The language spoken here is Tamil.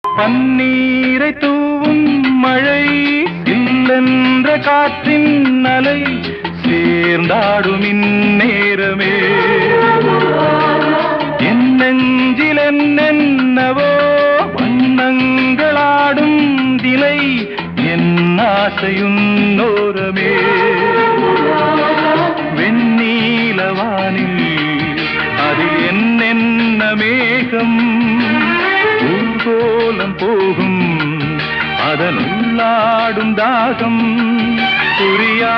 பன்னீரை தூவும் மழை இல்லென்ற காற்றின் அலை சேர்ந்தாடும் இந்நேரமே என் நெஞ்சில் என்னென்னவோ வண்ணங்களாடும் திலை என் ஆசையும் நோரமே வெண்ணீலவானில் அதில் என்னென்ன மேகம் ஊர்கோலம் போகும் அதனுள்ளாடும் தாகம் புரியா